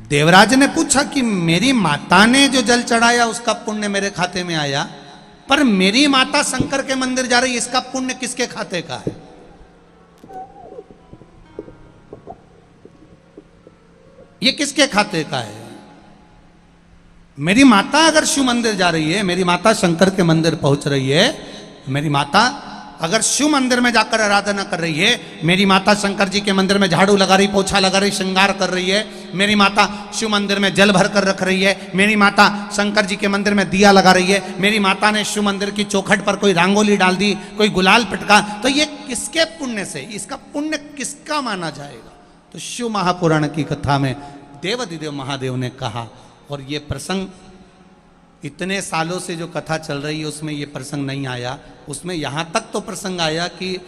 देवराज ने पूछा कि मेरी माता ने जो जल चढ़ाया उसका पुण्य मेरे खाते में आया, पर मेरी माता शंकर के मंदिर जा रही है, इसका पुण्य किसके खाते का है? ये किसके खाते का है? मेरी माता अगर शिव मंदिर जा रही है, मेरी माता शंकर के मंदिर पहुंच रही है, मेरी माता अगर शिव मंदिर में जाकर आराधना कर रही है, मेरी माता शंकर जी के मंदिर में झाड़ू लगा रही, पोछा लगा रही, श्रृंगार कर रही है, मेरी माता शिव मंदिर में जल भर कर रख रही है, मेरी माता शंकर जी के मंदिर में दिया लगा रही है, मेरी माता ने शिव मंदिर की चौखट पर कोई रंगोली डाल दी, कोई गुलाल पिटका, तो ये किसके पुण्य से, इसका पुण्य किसका माना जाएगा? तो शिव महापुराण की कथा में देवाधिदेव महादेव ने कहा, और ये प्रसंग इतने सालों से जो कथा चल रही है उसमें ये प्रसंग नहीं आया। उसमें यहाँ तक तो प्रसंग आया कि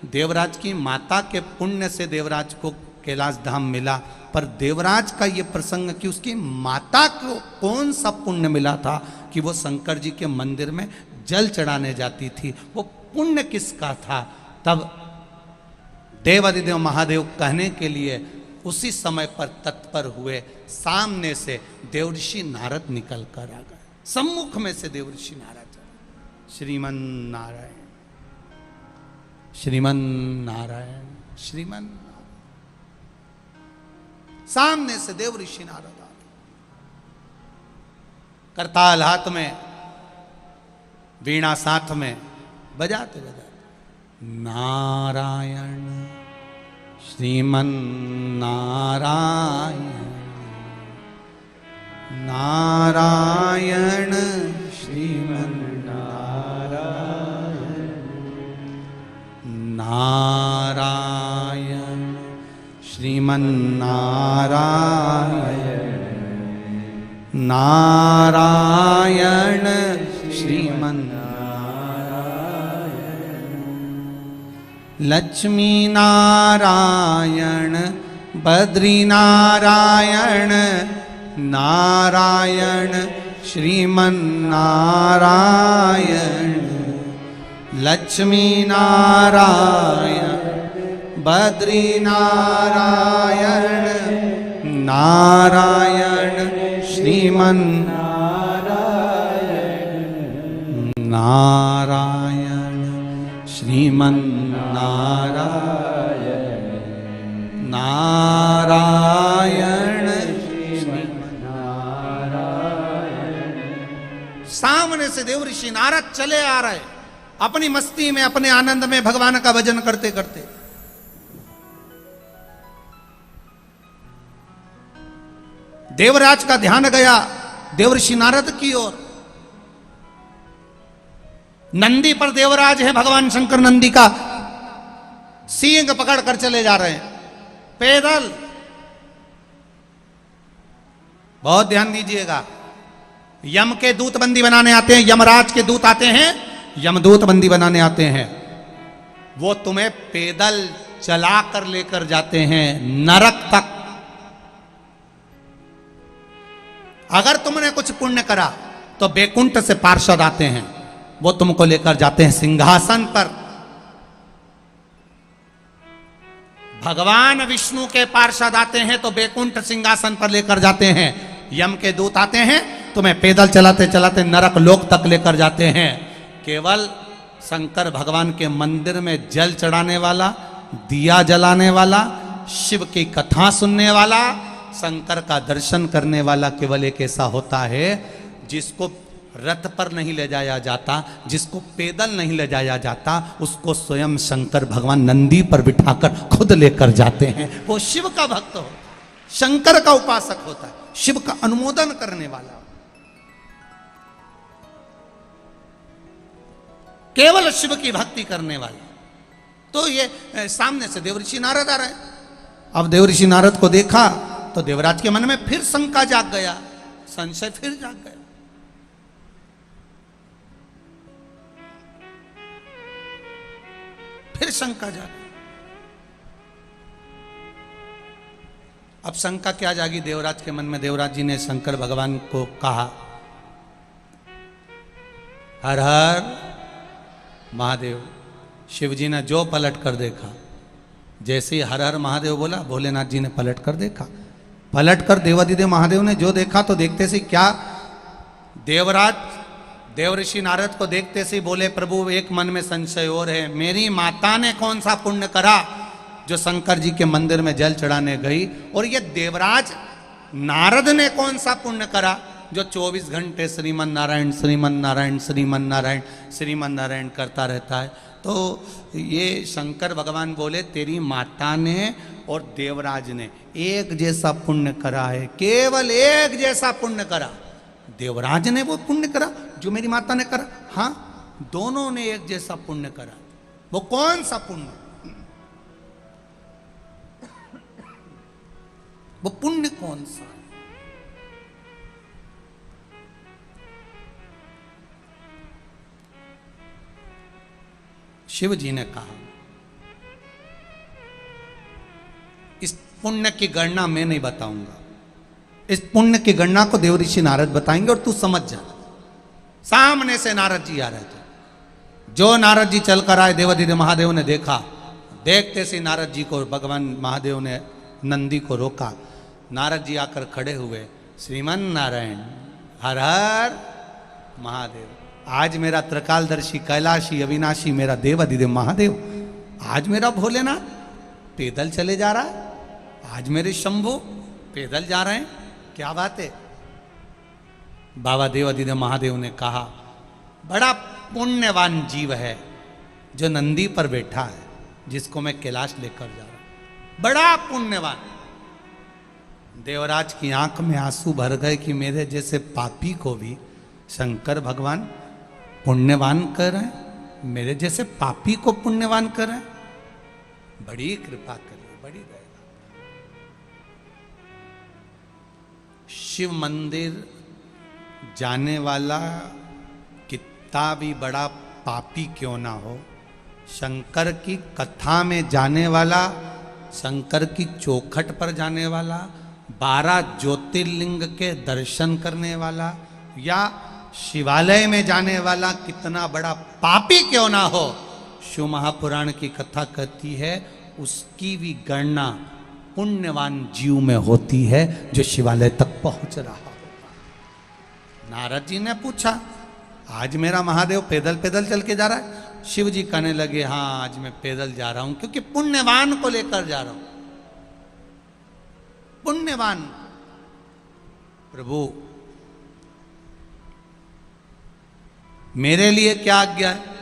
देवराज की माता के पुण्य से देवराज को कैलाश धाम मिला, पर देवराज का ये प्रसंग कि उसकी माता को कौन सा पुण्य मिला था कि वो शंकर जी के मंदिर में जल चढ़ाने जाती थी, वो पुण्य किसका था? तब देवाधिदेव महादेव कहने के लिए उसी समय पर तत्पर हुए। सामने से देवऋषि नारद निकल कर आ गए, सम्मुख में से देवऋषि नारद, श्रीमन नारायण श्रीमन नारायण श्रीमन नारायण, सामने से देवऋषि नारद आ गए, करताल हाथ में, वीणा साथ में, बजाते बजाते नारायण श्रीमन नारायण नारायण श्रीमन नारायण नारायण श्रीमन नारायण नारायण श्रीमन लक्ष्मी नारायण बद्री नारायण नारायण श्रीमन नारायण लक्ष्मी नारायण बद्री नारायण नारायण श्रीमन नारायण श्रीमन नारायण नारायण श्रीमन नारायण। सामने से देवऋषि नारद चले आ रहे, अपनी मस्ती में, अपने आनंद में, भगवान का भजन करते करते। देवराज का ध्यान गया देवऋषि नारद की ओर। नंदी पर देवराज है, भगवान शंकर नंदी का सींग पकड़ कर चले जा रहे हैं पैदल। बहुत ध्यान दीजिएगा, यम के दूत बंदी बनाने आते हैं, यमराज के दूत आते हैं, यमदूत बंदी बनाने आते हैं, वो तुम्हें पैदल चला कर लेकर जाते हैं नरक तक। अगर तुमने कुछ पुण्य करा तो बैकुंठ से पार्षद आते हैं, वो तुमको लेकर जाते हैं सिंहासन पर। भगवान विष्णु के पार्षद आते हैं तो बैकुंठ सिंहासन पर लेकर जाते हैं। यम के दूत आते हैं, तुम्हें पैदल चलाते चलाते नरक लोक तक लेकर जाते हैं। केवल शंकर भगवान के मंदिर में जल चढ़ाने वाला, दिया जलाने वाला, शिव की कथा सुनने वाला, शंकर का दर्शन करने वाला केवल एक ऐसा होता है जिसको रथ पर नहीं ले जाया जाता, जिसको पैदल नहीं ले जाया जाता, उसको स्वयं शंकर भगवान नंदी पर बिठाकर खुद लेकर जाते हैं। वो शिव का भक्त हो, शंकर का उपासक होता है, शिव का अनुमोदन करने वाला, केवल शिव की भक्ति करने वाला। तो ये सामने से देवऋषि नारद आ रहे हैं। अब देवऋषि नारद को देखा तो देवराज के मन में फिर शंका जाग गया, संशय फिर जाग गया। फिर शंका जागी। अब शंका क्या जागी देवराज के मन में? देवराज जी ने शंकर भगवान को कहा, हर हर महादेव। शिव जी ने जो पलट कर देखा, जैसे ही हर हर महादेव बोला, भोलेनाथ जी ने पलट कर देखा, पलटकर देवादिदेव महादेव ने जो देखा तो देखते से क्या, देवराज देवऋषि नारद को देखते से बोले, प्रभु एक मन में संशय और है, मेरी माता ने कौन सा पुण्य करा जो शंकर जी के मंदिर में जल चढ़ाने गई, और ये देवराज नारद ने कौन सा पुण्य करा जो 24 घंटे श्रीमन नारायण श्रीमन नारायण श्रीमन नारायण श्रीमन नारायण करता रहता है। तो ये शंकर भगवान बोले, तेरी माता ने और देवराज ने एक जैसा पुण्य करा है, केवल एक जैसा पुण्य करा। देवराज ने वो पुण्य करा जो मेरी माता ने करा, हाँ दोनों ने एक जैसा पुण्य करा। वो कौन सा पुण्य, वो पुण्य कौन सा है? शिव जी ने कहा, इस पुण्य की गणना मैं नहीं बताऊंगा, इस पुण्य की गणना को देवऋषि नारद बताएंगे और तू समझ जा। सामने से नारद जी आ रहे थे, जो नारद जी चलकर आए देवादिदेव महादेव ने देखा, देखते से नारद जी को भगवान महादेव ने नंदी को रोका। नारद जी आकर खड़े हुए, श्रीमन नारायण हर हर महादेव। आज मेरा त्रिकालदर्शी कैलाशी अविनाशी मेरा देवादिदेव महादेव, आज मेरा भोलेनाथ पैदल चले जा रहा है, आज मेरे शंभु पैदल जा रहे हैं, क्या बात है। बाबा देवादिदेव महादेव ने कहा, बड़ा पुण्यवान जीव है जो नंदी पर बैठा है, जिसको मैं कैलाश लेकर जा रहा हूं, बड़ा पुण्यवान। देवराज की आंख में आंसू भर गए कि मेरे जैसे पापी को भी शंकर भगवान पुण्यवान कर रहे हैं, मेरे जैसे पापी को पुण्यवान कर रहे हैं। बड़ी कृपा करिए, बड़ी दया। शिव मंदिर जाने वाला कितना भी बड़ा पापी क्यों ना हो, शंकर की कथा में जाने वाला, शंकर की चौखट पर जाने वाला, 12 ज्योतिर्लिंग के दर्शन करने वाला या शिवालय में जाने वाला कितना बड़ा पापी क्यों ना हो, शिव महापुराण की कथा कहती है उसकी भी गणना पुण्यवान जीव में होती है जो शिवालय तक पहुंच रहा होगा। नारद जी ने पूछा, आज मेरा महादेव पैदल पैदल चल के जा रहा है? शिव जी कहने लगे, हाँ आज मैं पैदल जा रहा हूं क्योंकि पुण्यवान को लेकर जा रहा हूं। पुण्यवान प्रभु मेरे लिए क्या आज्ञा है?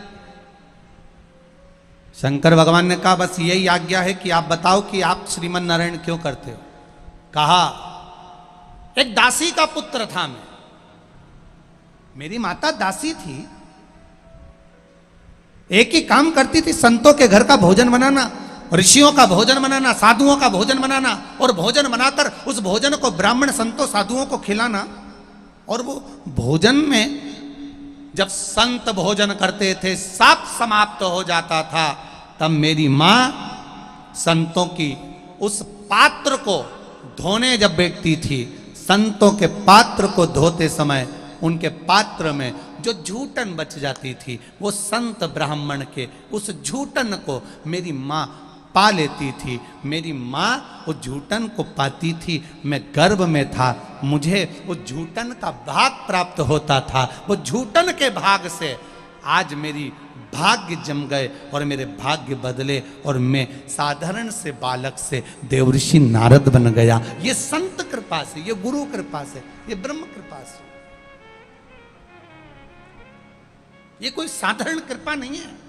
शंकर भगवान ने कहा, बस यही आज्ञा है कि आप बताओ कि आप श्रीमन नारायण क्यों करते हो। कहा, एक दासी का पुत्र था मैं, मेरी माता दासी थी, एक ही काम करती थी, संतों के घर का भोजन बनाना, ऋषियों का भोजन बनाना, साधुओं का भोजन बनाना, और भोजन बनाकर उस भोजन को ब्राह्मण संतों साधुओं को खिलाना। और वो भोजन में जब संत भोजन करते थे, सब समाप्त हो जाता था, तब मेरी मां संतों की उस पात्र को धोने जब बैठती थी, संतों के पात्र को धोते समय उनके पात्र में जो झूठन बच जाती थी, वो संत ब्राह्मण के उस झूठन को मेरी मां पा लेती थी। मेरी मां उस झूठन को पाती थी, मैं गर्भ में था, मुझे उस झूठन का भाग प्राप्त होता था। वो झूठन के भाग से आज मेरी भाग्य जम गए और मेरे भाग्य बदले और मैं साधारण से बालक से देवऋषि नारद बन गया। ये संत कृपा से, ये गुरु कृपा से, ये ब्रह्म कृपा से, ये कोई साधारण कृपा नहीं है।